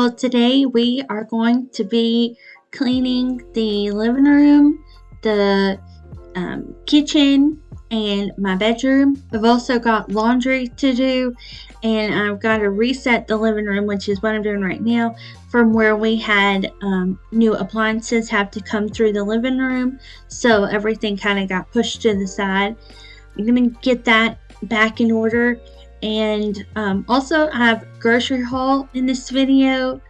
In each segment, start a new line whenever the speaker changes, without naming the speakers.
y'all, today we are going to be cleaning the living room, the kitchen, and my bedroom. I've also got laundry to do, and I've got to reset the living room, which is what I'm doing right now, from where we had new appliances have to come through the living room, so everything kind of got pushed to the side. I'm going to get that back in order. And also I have grocery haul in this video.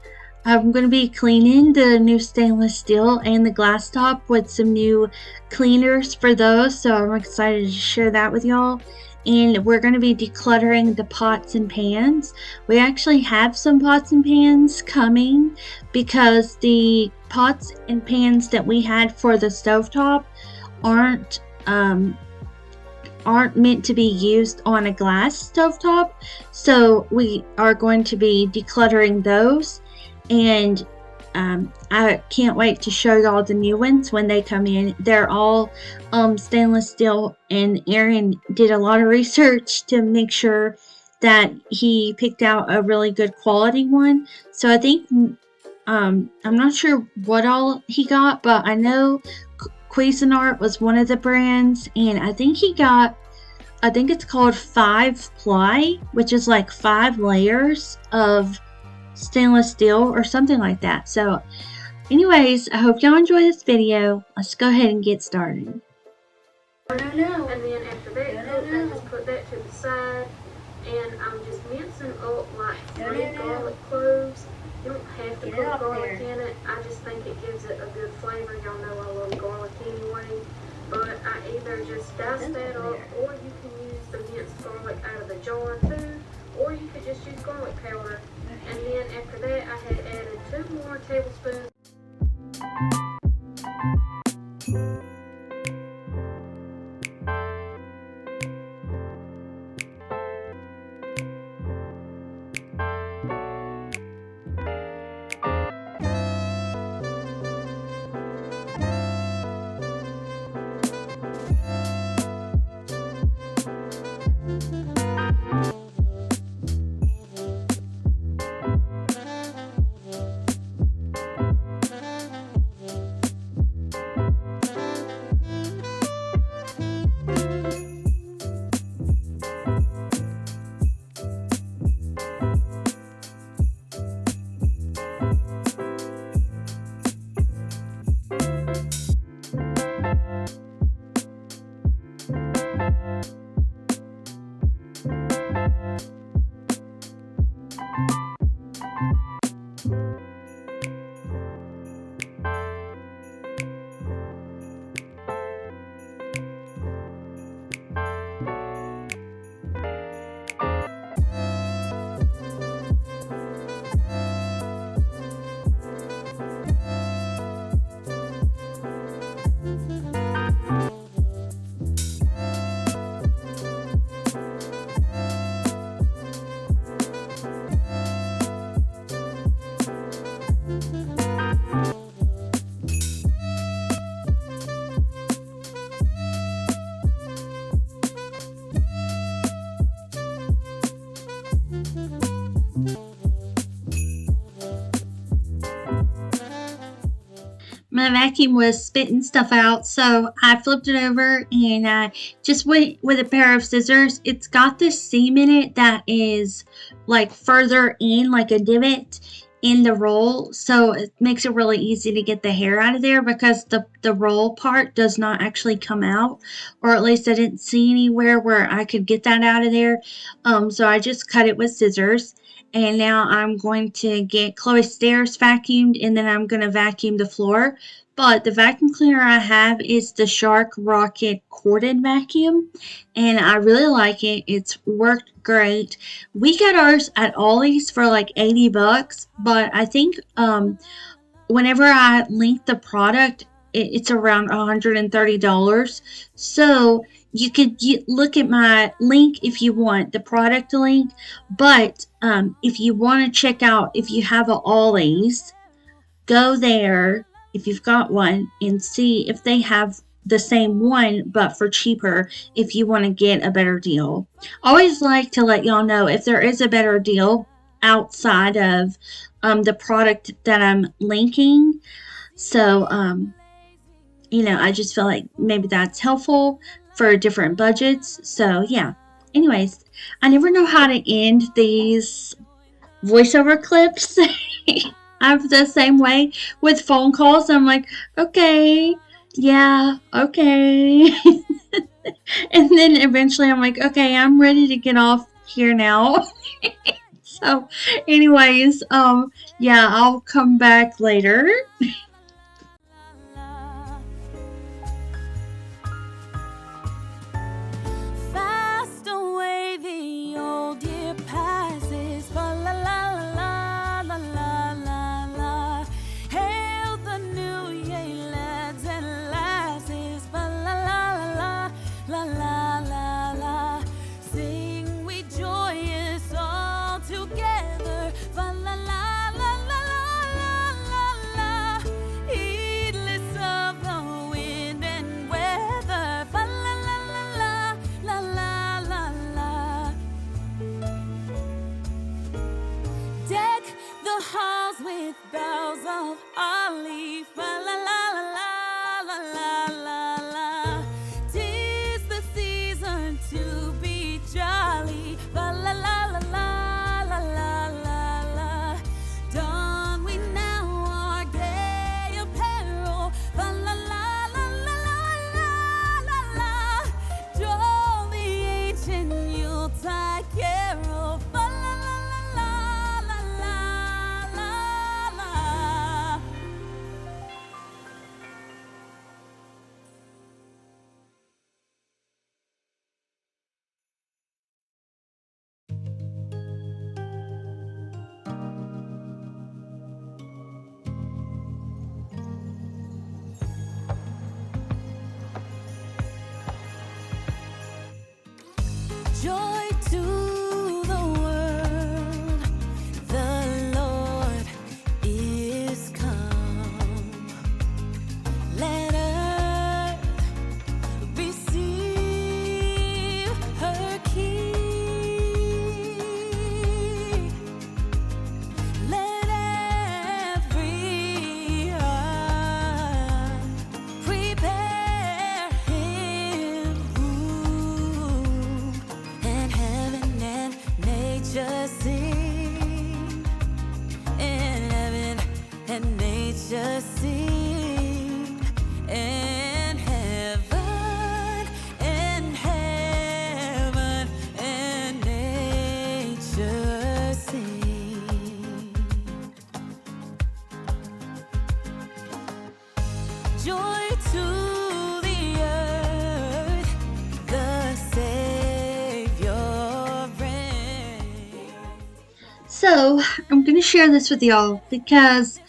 I'm going to be cleaning the new stainless steel and the glass top with some new cleaners for those, so I'm excited to share that with y'all. And we're going to be decluttering the pots and pans. We actually have some pots and pans coming because the pots and pans that we had for the stovetop aren't meant to be used on a glass stovetop, so we are going to be decluttering those, and I can't wait to show y'all the new ones when they come in. They're all stainless steel, and Aaron did a lot of research to make sure that he picked out a really good quality one. So I think I'm not sure what all he got, but I know Cuisinart was one of the brands, and I think it's called 5-ply, which is like 5 layers of stainless steel or something like that. So anyways, I hope y'all enjoy this video. Let's go ahead and get started.
And then after that, I just put that to the side, and I'm just mincing up like 3 garlic cloves. You don't have to put garlic in it. I just think it gives it a good flavor. Y'all know I love garlic anyway. But I either just dice that up, or you can use the minced garlic out of the jar too, or you could just use garlic powder. And then after that, I had added 2 more tablespoons.
My vacuum was spitting stuff out, so I flipped it over and I just went with a pair of scissors. It's got this seam in it that is like further in, like a divot in the roll, so it makes it really easy to get the hair out of there because the roll part does not actually come out, or at least I didn't see anywhere where I could get that out of there. So I just cut it with scissors. And now I'm going to get Chloe's stairs vacuumed, and then I'm going to vacuum the floor. But the vacuum cleaner I have is the Shark Rocket corded vacuum, and I really like it. It's worked great. We got ours at Ollie's for like $80, but I think whenever I link the product, it's around $130. So you could look at my link if you want the product link, but if you want to check out, if you have a Ollie's, go there if you've got one and see if they have the same one but for cheaper if you want to get a better deal. I always like to let y'all know if there is a better deal outside of the product that I'm linking. So, I just feel like maybe that's helpful for different budgets. So, yeah. Anyways, I never know how to end these voiceover clips. I'm the same way with phone calls. I'm like, okay, yeah, okay. And then eventually I'm like, okay, I'm ready to get off here now. So, anyways, yeah, I'll come back later.
Fast away the old year passes. Fa la la la la la la la. Hail the new year, lads and lasses. Fa la la la la la la. Sing we joyous all together. Fa la la la la la la la. Heedless of the wind and weather. Fa la la la la la la la. Deck the halls with boughs of olive. La la la la la la la la. 'Tis the season to be jolly. La la la la la la la la la. Don we now our gay apparel. La la la la la la la la. Join the ancient Yuletide carol. La la la la la la la la. Joy to the world, the Lord is come. Let earth receive her King. Let every heart prepare him room, and heaven and nature sing, and heaven and nature sing, and heaven and nature sing. Joy to the earth, the Savior reigns.
So, I'm going to share this with y'all because,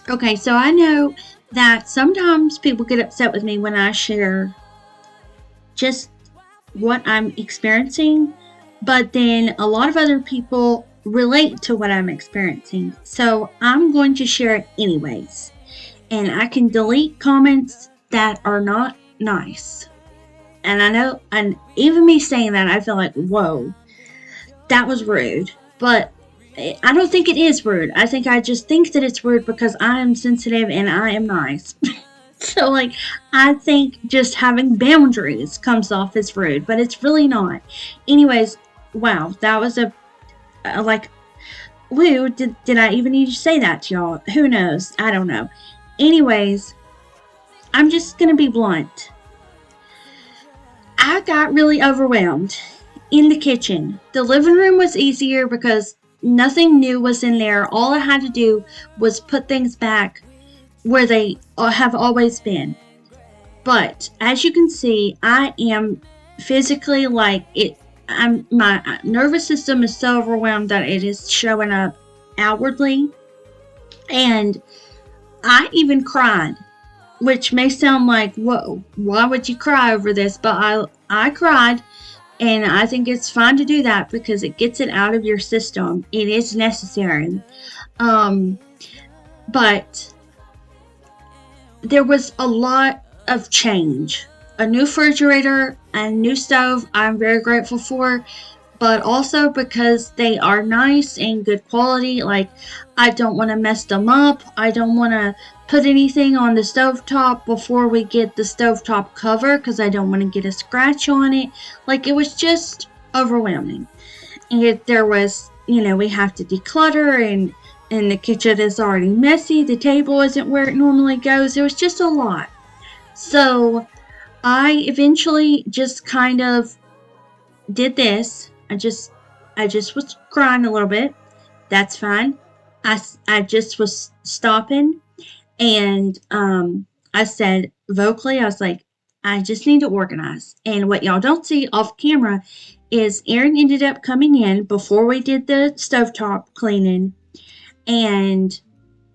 okay, so I know that sometimes people get upset with me when I share just what I'm experiencing, but then a lot of other people relate to what I'm experiencing. So, I'm going to share it anyways. And I can delete comments that are not nice. And I know, and even me saying that, I feel like, whoa, that was rude. But I don't think it is rude. I think I just think that it's rude because I am sensitive and I am nice. So, like, I think just having boundaries comes off as rude, but it's really not. Anyways, wow, that was like, woo, did I even need to say that to y'all? Who knows? I don't know. Anyways, I'm just going to be blunt. I got really overwhelmed in the kitchen. The living room was easier because nothing new was in there. All I had to do was put things back where they have always been. But as you can see, I am physically like it. My nervous system is so overwhelmed that it is showing up outwardly, and I even cried, which may sound like, whoa, why would you cry over this? But I cried, and I think it's fine to do that because it gets it out of your system. It is necessary. But there was a lot of change. A new refrigerator, a new stove, I'm very grateful for. but also because they are nice and good quality. Like, I don't want to mess them up. I don't want to put anything on the stovetop before we get the stovetop cover because I don't want to get a scratch on it. Like, it was just overwhelming. And there was, we have to declutter, and the kitchen is already messy. The table isn't where it normally goes. It was just a lot. So I eventually just kind of did this. I just was crying a little bit. That's fine. I just was stopping, and I said vocally, I was like, I just need to organize. And what y'all don't see off camera is Aaron ended up coming in before we did the stovetop cleaning, and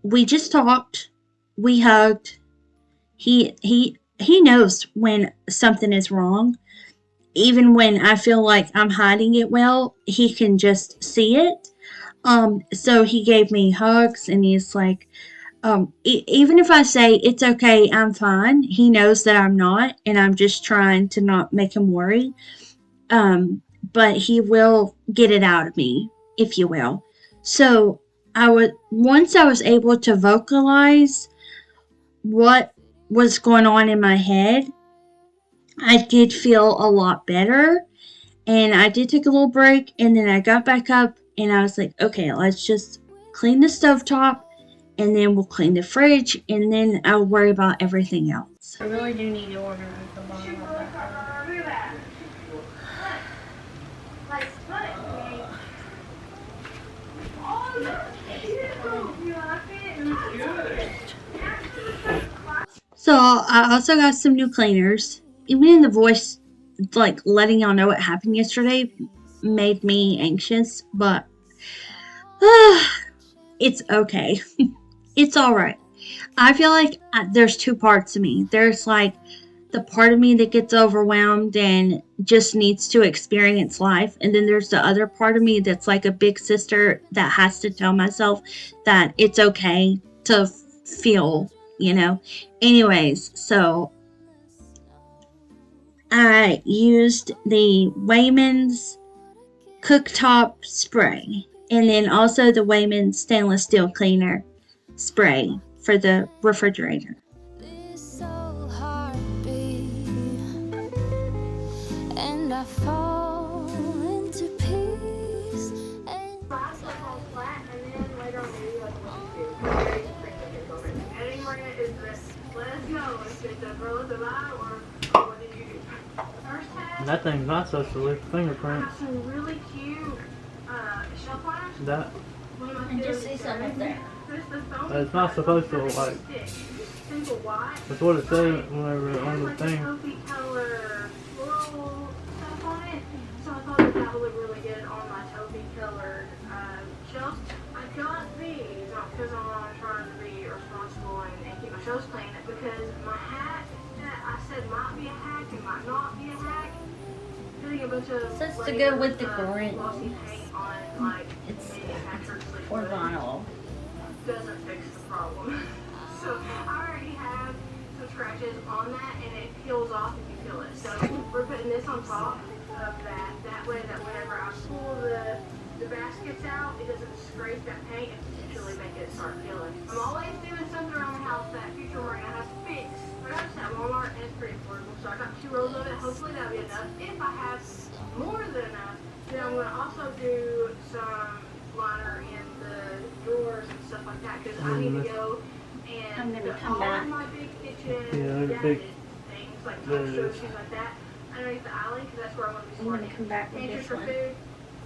we just talked. We hugged. He knows when something is wrong. Even when I feel like I'm hiding it well, he can just see it. So he gave me hugs, and he's like, even if I say it's okay, I'm fine, he knows that I'm not, and I'm just trying to not make him worry. But he will get it out of me, if you will. So once I was able to vocalize what was going on in my head, I did feel a lot better. And I did take a little break, and then I got back up, and I was like, okay, let's just clean the stovetop, and then we'll clean the fridge, and then I'll worry about everything else.
I really do need to organize the bottom of that.
So I also got some new cleaners. Even in the voice, like letting y'all know what happened yesterday made me anxious, but it's okay. It's all right. I feel like there's two parts of me. There's like the part of me that gets overwhelmed and just needs to experience life. And then there's the other part of me that's like a big sister that has to tell myself that it's okay to feel, Anyways, so I used the Wayman's cooktop spray, and then also the Wayman's stainless steel cleaner spray for the refrigerator.
And I fall into peace.
That thing's not supposed to leave fingerprints.
Some really cute shelf liners.
That
And just see something up there.
it's not supposed to like. That's what it said whenever on the thing.
Taupey color floral stuff on it. So I thought that would look really good on my taupey colored shelves. I got these not because I'm trying to be responsible and keep my shelves clean, because my hat that I said might be a hack and might not be a hack. Putting a bunch of
So it's to go with the
glossy
current.
paint on like
It's
manufactured sleep
or vinyl.
doesn't fix the problem. So I already have some scratches on that, and it peels off if you peel it. So we're putting this on top of that. That way that whenever I pull the baskets out, it doesn't scrape that paint and potentially make it start peeling. I'm always doing something around the house that future Marina has to fix. I got this at Walmart, and it's pretty affordable. So I got 2 rolls of it. Hopefully that'll be enough. If I have more than enough, then I'm going to also do some liner in the drawers and stuff like that, because I need to go and
I'm gonna
put
come
all
back.
of my big kitchen
Yeah, the
gadgets,
big-
things like
there it
toasters,
is.
things like that, underneath the island, because that's where I want to be
I'm
storing
gonna
it.
come back with
Pantry
this
for
one.
food.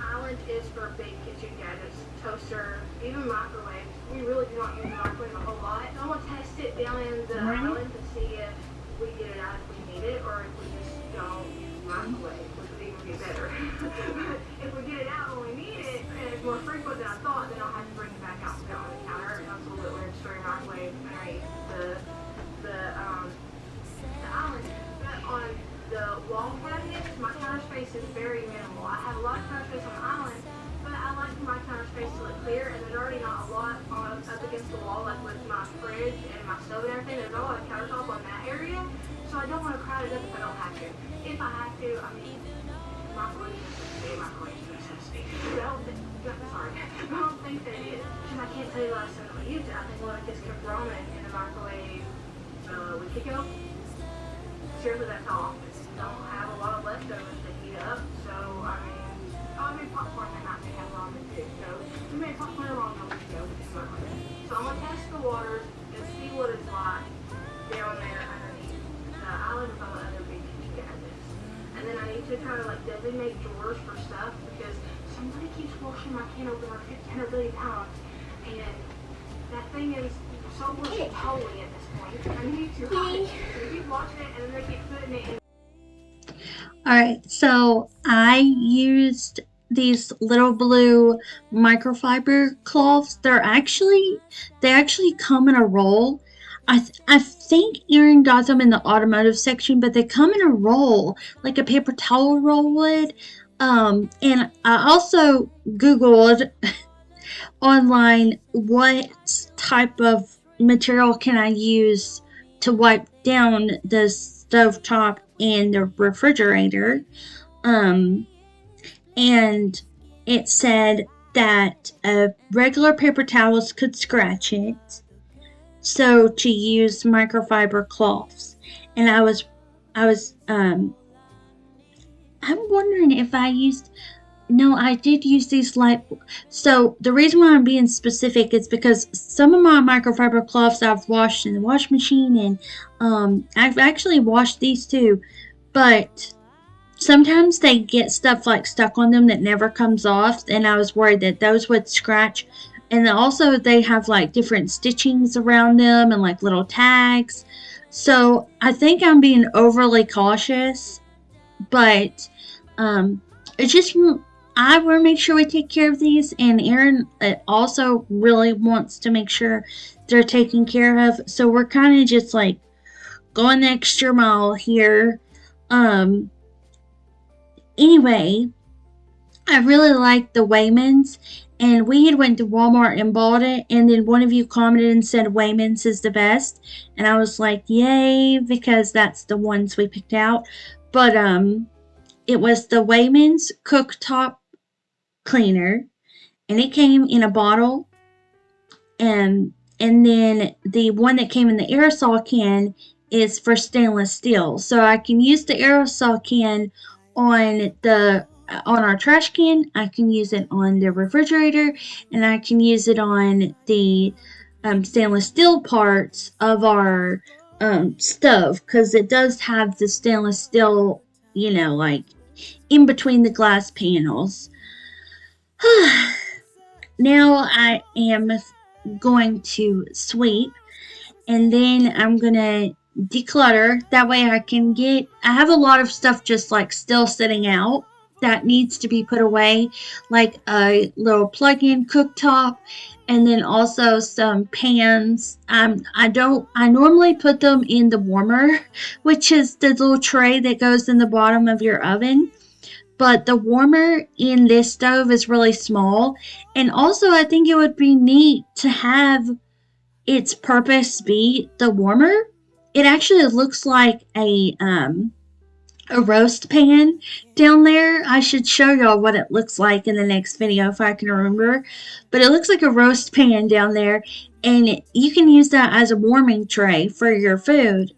Island is for big kitchen gadgets, toaster, even microwaves. We really do not use the microwave a whole lot. So I'm going to test it down in the island to see if we get it out if we need it, or if we just don't use the microwave, which would even be better. But if we get it out when we need it, and it's more frequent than I thought, then I'll have to bring it back out and put it on the counter, and that's a little bit weird to store your microwave underneath the island. But on the wall cabinets, my counter space is very minimal. I have a lot of counter space on the island, but I like my counter space to look clear, and there's already not a lot up against the wall, like with my fridge and my stove and everything. There's not a lot of countertop on that area, so I don't want to crowd it up if I don't have to. If I have to, I mean, microwave, so to speak. But I don't think, sorry, I don't think that it is. Because I can't tell you the last time I used it. I think I just kept ramen in the microwave a week ago. Seriously, that's how often. Don't have a lot of leftovers to heat up, so I made popcorn that night. They have ramen too, so we made popcorn ramen a week ago. So I'm gonna test the waters and see what it's like down there underneath the island of all the other big kitchen cabinets. And then I need to try to like designate drawers for stuff because somebody keeps washing my can opener 1,500 billion times, and that thing is so much holy at this point. I need to hide it. They keep watching it and then they keep putting it in.
Alright, so I used these little blue microfiber cloths. They actually come in a roll. I think Erin got them in the automotive section, but they come in a roll, like a paper towel roll would. And I also Googled online what type of material can I use to wipe down the stovetop and the refrigerator. And it said that regular paper towels could scratch it, so to use microfiber cloths. And I'm wondering if I used. No, I did use these light. So the reason why I'm being specific is because some of my microfiber cloths I've washed in the wash machine, and I've actually washed these too, but sometimes they get stuff like stuck on them that never comes off, and I was worried that those would scratch. And also they have like different stitchings around them and like little tags. So I think I'm being overly cautious, but it's just I want to make sure we take care of these, and Erin also really wants to make sure they're taken care of. So we're kind of just like going the extra mile here. Anyway, I really like the Wayman's, and we had went to Walmart and bought it, and then one of you commented and said Wayman's is the best, and I was like, yay, because that's the ones we picked out. But it was the Wayman's cooktop cleaner, and it came in a bottle, and then the one that came in the aerosol can is for stainless steel, so I can use the aerosol can on our trash can, I can use it on the refrigerator, and I can use it on the stainless steel parts of our stove, because it does have the stainless steel, like in between the glass panels. Now I am going to sweep, and then I'm gonna declutter. That way I have a lot of stuff just like still sitting out that needs to be put away, like a little plug-in cooktop, and then also some pans. I normally put them in the warmer, which is the little tray that goes in the bottom of your oven. But the warmer in this stove is really small. And also I think it would be neat to have its purpose be the warmer. It actually looks like a roast pan down there. I should show y'all what it looks like in the next video if I can remember. But it looks like a roast pan down there. And you can use that as a warming tray for your food.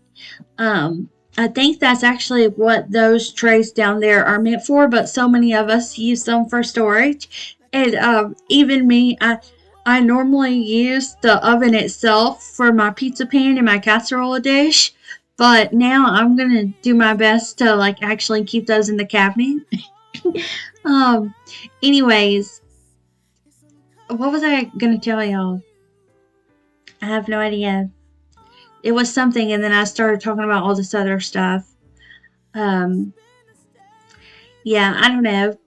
I think that's actually what those trays down there are meant for, but so many of us use them for storage. And even me, I normally use the oven itself for my pizza pan and my casserole dish, but now I'm going to do my best to like actually keep those in the cabinet. Anyways, what was I going to tell y'all? I have no idea. It was something, and then I started talking about all this other stuff. Yeah, I don't know.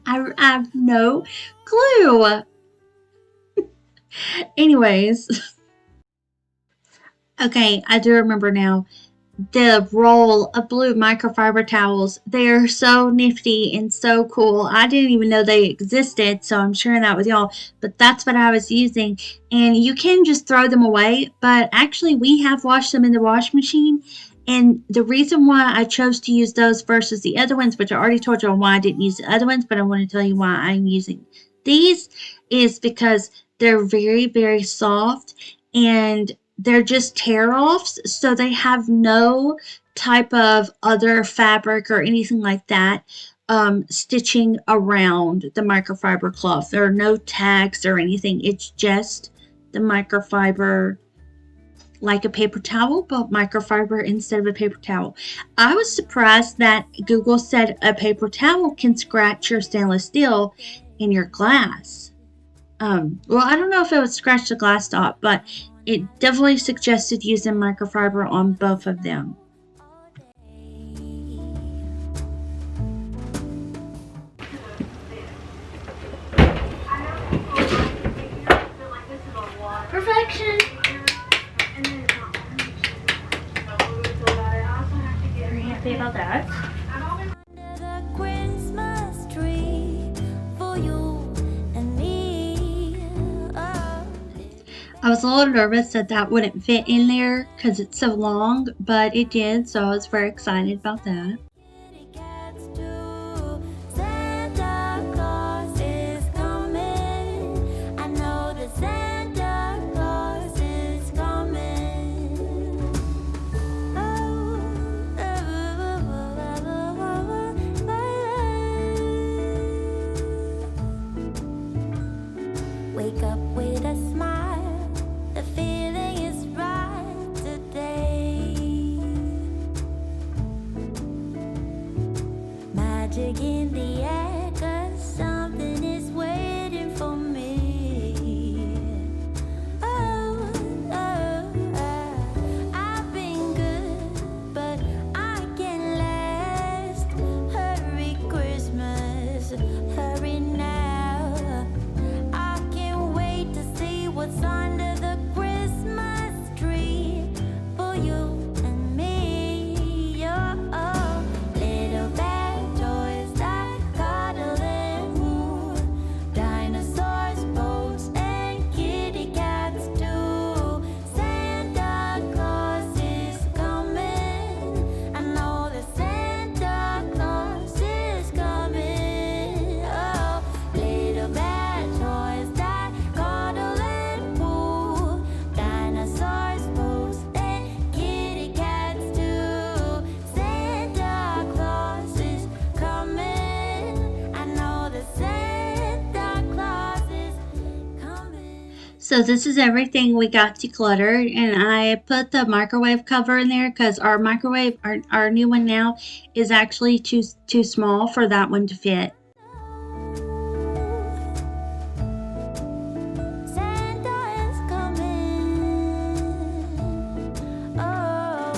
I have no clue. Anyways. Okay, I do remember now. The roll of blue microfiber towels. They are so nifty and so cool. I didn't even know they existed, so I'm sharing that with y'all. But that's what I was using. And you can just throw them away, but actually we have washed them in the wash machine, And the reason why I chose to use those versus the other ones, which I already told you why I didn't use the other ones, but I want to tell you why I'm using these, is because they're very, very soft and they're just tear-offs, so they have no type of other fabric or anything like that stitching around the microfiber cloth. There are no tags or anything. It's just the microfiber, like a paper towel, but microfiber instead of a paper towel. I was surprised that Google said a paper towel can scratch your stainless steel in your glass. Well, I don't know if it would scratch the glass top, but it definitely suggested using microfiber on both of them.
Perfection.
Are you happy about that?
Under the Christmas tree for you and me. Oh.
I was a little nervous that that wouldn't fit in there because it's so long, but it did, so I was very excited about that.
Kitty cats too. Santa Claus is coming. I know that Santa Claus is coming. Wake up with a smile. The feeling is right today. Magic in the air, 'cause something is waiting for me. Oh, oh, oh. I've been good, but I can't last. Hurry Christmas, hurry now. I can't wait to see what's under the Christmas tree for you and me. Oh, little bad toys that cuddle and woo, dinosaurs, boats, and kitty cats too. Santa Claus is coming. I know that Santa Claus is coming. Oh, little bad toys that cuddle and woo, dinosaurs, boats, and kitty cats too. Santa Claus is coming. I know that Santa Claus is coming.
So this is everything we got decluttered, and I put the microwave cover in there because our microwave, our new one now, is actually too small for that one to fit.
Santa is coming. Oh.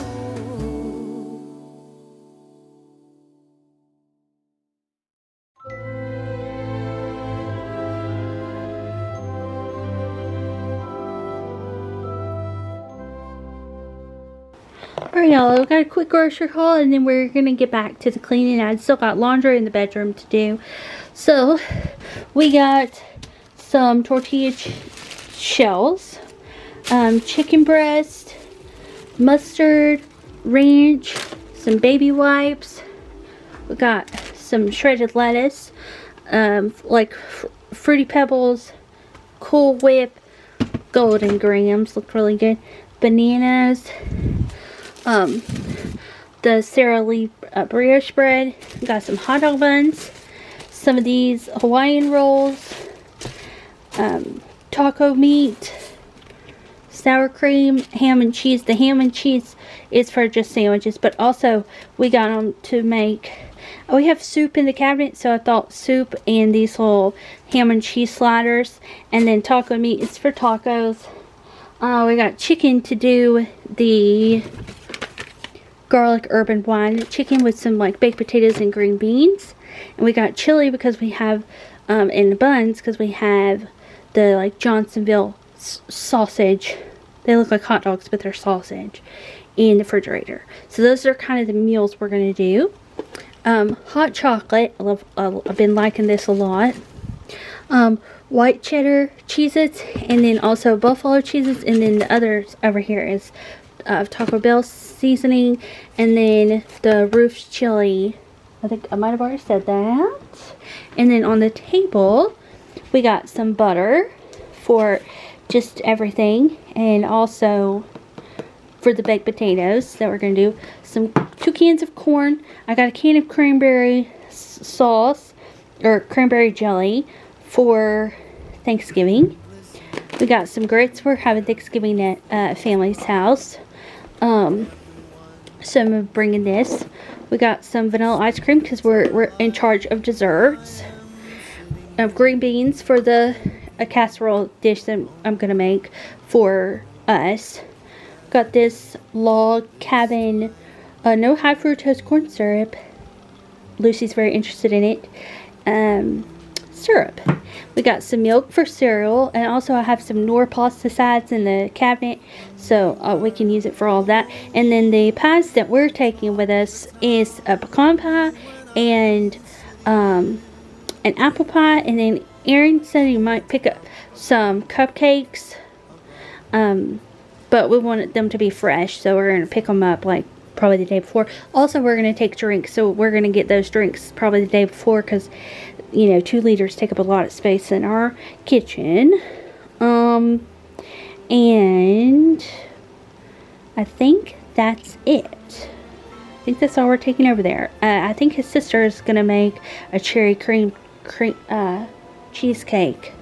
Alright, y'all, we got a quick grocery haul and then we're gonna get back to the cleaning. I still got laundry in the bedroom to do. So, we got some tortilla shells, chicken breast, mustard, ranch, some baby wipes. We got some shredded lettuce, like Fruity Pebbles, Cool Whip, Golden Grams, look really good. Bananas, the Sara Lee brioche bread. Got some hot dog buns, some of these Hawaiian rolls, taco meat, sour cream, ham and cheese. The ham and cheese is for just sandwiches, but also we got them to make. We have soup in the cabinet, so I thought soup and these little ham and cheese sliders, and then taco meat is for tacos. We got chicken to do the garlic herb and wine chicken with some like baked potatoes and green beans, and we got chili because we have in the buns because we have the like Johnsonville sausage. They look like hot dogs, but they're sausage in the refrigerator. So those are kind of the meals we're gonna do. Hot chocolate. I've been liking this a lot. White cheddar Cheez-Its, and then also buffalo Cheez-Its, and then the others over here is Taco Bell seasoning, and then the Roof's chili. I think I might have already said that. And then on the table, we got some butter for just everything, and also for the baked potatoes that we're going to do. 2 cans of corn. I got a can of cranberry sauce, or cranberry jelly, for Thanksgiving. We got some grits. We're having Thanksgiving at family's house. So I'm bringing this. We got some vanilla ice cream because we're in charge of desserts. Green beans for a casserole dish that I'm gonna make for us. Got this log cabin, no high fructose corn syrup. Lucy's very interested in it. Syrup. We got some milk for cereal, and also I have some Knorr pesticides in the cabinet, so we can use it for all that. And then the pies that we're taking with us is a pecan pie and an apple pie, and then Erin said you might pick up some cupcakes, but we wanted them to be fresh, so we're going to pick them up like probably the day before. Also, we're going to take drinks, so we're going to get those drinks probably the day before, because you know, 2 liters take up a lot of space in our kitchen. And I think that's it. I think that's all we're taking over there. I think his sister is gonna make a cherry cream cheesecake,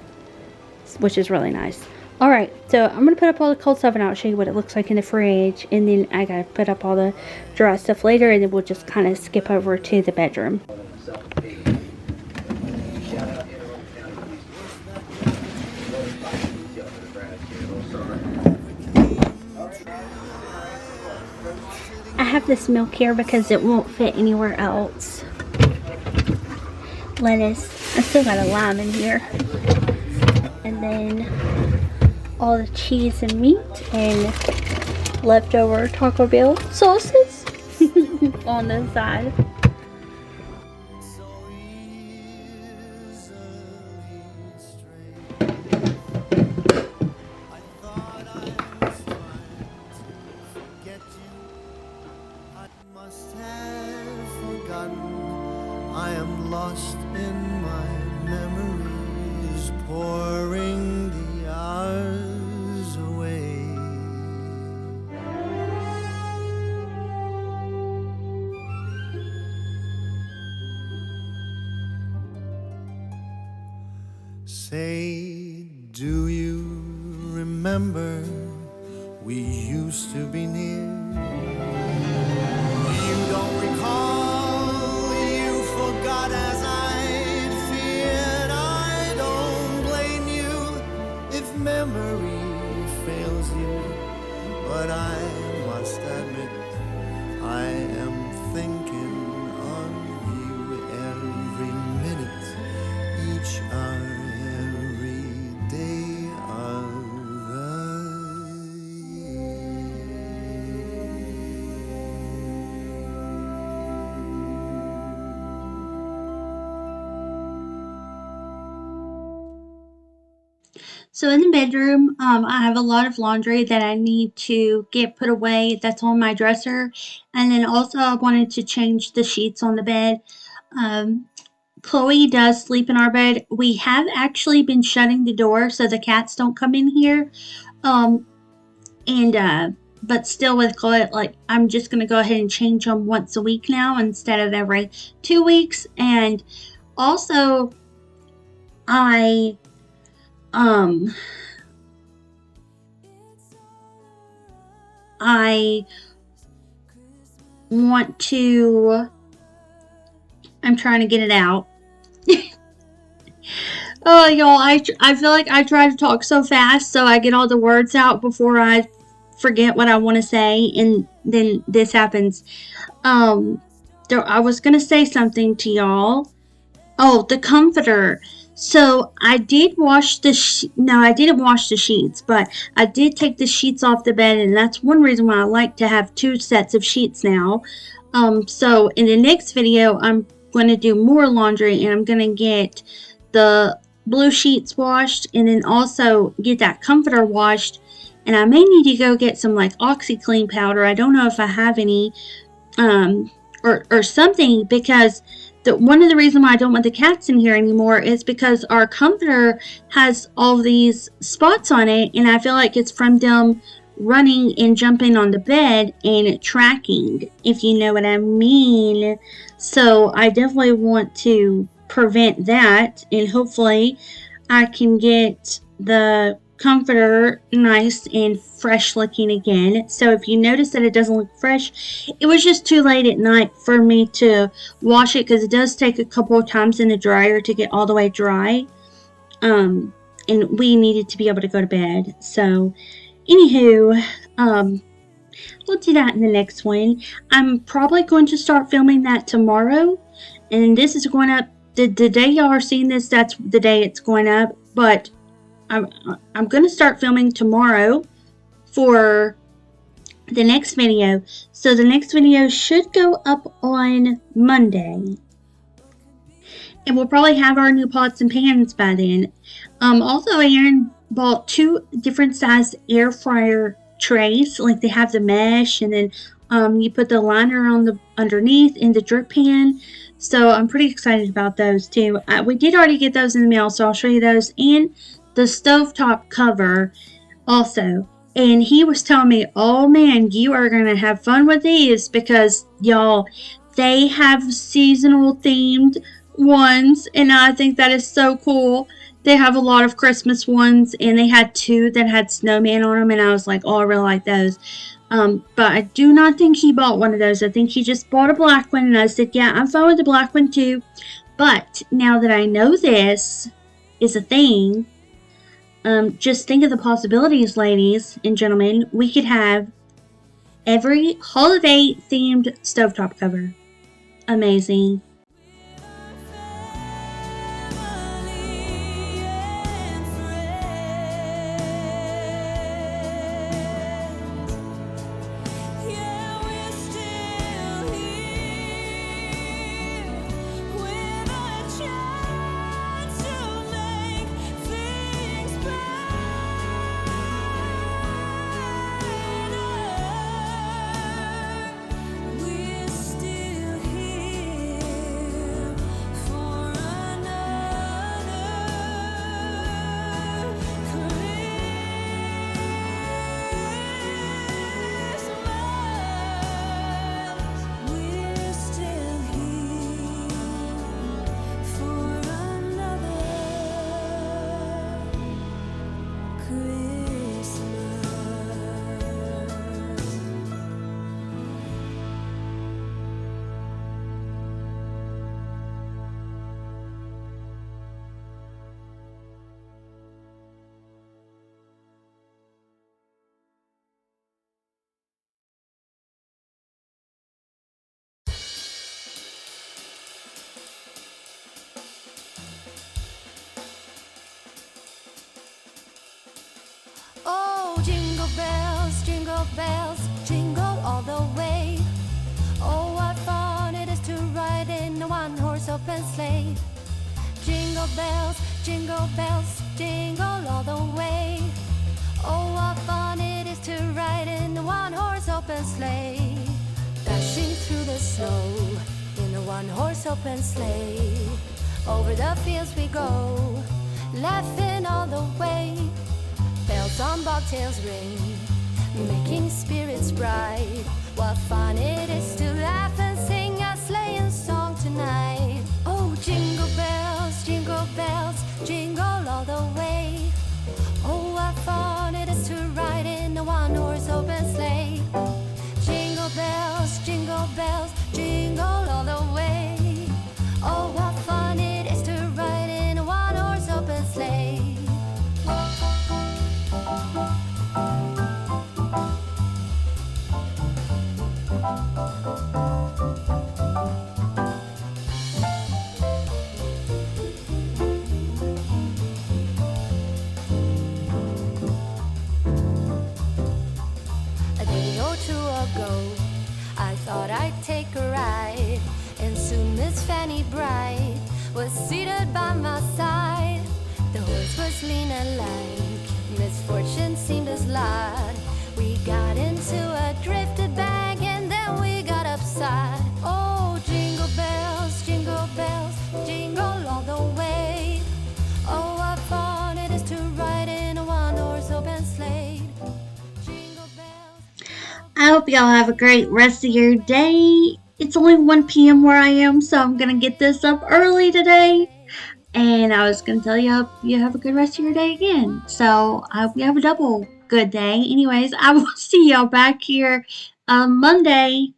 which is really nice. Alright, so I'm gonna put up all the cold stuff and I'll show you what it looks like in the fridge, and then I gotta put up all the dry stuff later, and then we'll just kind of skip over to the bedroom. I have this milk here because it won't fit anywhere else. Lettuce. I still got a lime in here. And then all the cheese and meat and leftover Taco Bell sauces on the side.
I am lost in my memories, pouring the hours away. Say, do you remember we used to be near? You don't recall, you forgot as I'd feared. I don't blame you if memory fails you, but I must admit I am thinking of you every minute, each hour, every day of the
So in the bedroom, I have a lot of laundry that I need to get put away that's on my dresser. And then also I wanted to change the sheets on the bed. Chloe does sleep in our bed. We have actually been shutting the door so the cats don't come in here. But still with Chloe, like, I'm just going to go ahead and change them once a week now instead of every 2 weeks. And also, I want to, I'm trying to get it out. Oh, y'all, I feel like I try to talk so fast so I get all the words out before I forget what I want to say, and then this happens. I was going to say something to y'all. Oh, the comforter. So I did wash no, I didn't wash the sheets, but I did take the sheets off the bed, and that's one reason why I like to have 2 sets of sheets now. So in the next video, I'm going to do more laundry, and I'm going to get the blue sheets washed, and then also get that comforter washed, and I may need to go get some like OxyClean powder. I don't know if I have any, or something, because one of the reasons why I don't want the cats in here anymore is because our comforter has all these spots on it, and I feel like it's from them running and jumping on the bed and tracking, if you know what I mean. So I definitely want to prevent that, and hopefully I can get the comforter nice and fresh looking again. So if you notice that it doesn't look fresh, it was just too late at night for me to wash it, because it does take a couple of times in the dryer to get all the way dry. And we needed to be able to go to bed. So anywho, we'll do that in the next one. I'm probably going to start filming that tomorrow, and this is going up the day y'all are seeing this. That's the day it's going up. But I'm going to start filming tomorrow for the next video. So the next video should go up on Monday, and we'll probably have our new pots and pans by then. Also, Aaron bought 2 different size air fryer trays. Like, they have the mesh, and then you put the liner on the underneath in the drip pan. So I'm pretty excited about those too. We did already get those in the mail, so I'll show you those, and the stovetop cover also. And he was telling me, oh man, you are gonna have fun with these, because y'all, they have seasonal themed ones, and I think that is so cool. They have a lot of Christmas ones, and they had 2 that had snowman on them, and I was like, oh, I really like those. But I do not think he bought one of those. I think he just bought a black one, and I said, yeah, I'm fine with the black one too. But now that I know this is a thing, just think of the possibilities, ladies and gentlemen. We could have every holiday themed stovetop cover. Amazing.
Oh, jingle bells, jingle all the way. Oh, what fun it is to ride in a one-horse open sleigh. Jingle bells, jingle all the way. Oh, what fun it is to ride in a one-horse open sleigh. Dashing through the snow in a one-horse open sleigh. Over the fields we go, laughing all the way. Bells on bobtails ring, making spirits bright. What fun it is to laugh and sing a sleighing song tonight. Oh, jingle bells, jingle all the way. Oh, what fun it is to ride in a one-horse open sleigh. Jingle bells, jingle all the way. Oh, what fun it is to ride in a one-horse open sleigh. Ago, I thought I'd take a ride, and soon Miss Fanny Bright was seated by my side. The horse was lean and lank, misfortune seemed to slide. We got into a drifted bag and then we got upside. Oh, jingle bells, jingle all the way. Oh, what fun it is to ride in a one-horse open sleigh. Jingle bells.
I hope y'all have a great rest of your day. It's only 1 p.m. where I am, so I'm going to get this up early today. And I was going to tell you, I hope you have a good rest of your day again. So I hope you have a double good day. Anyways, I will see y'all back here Monday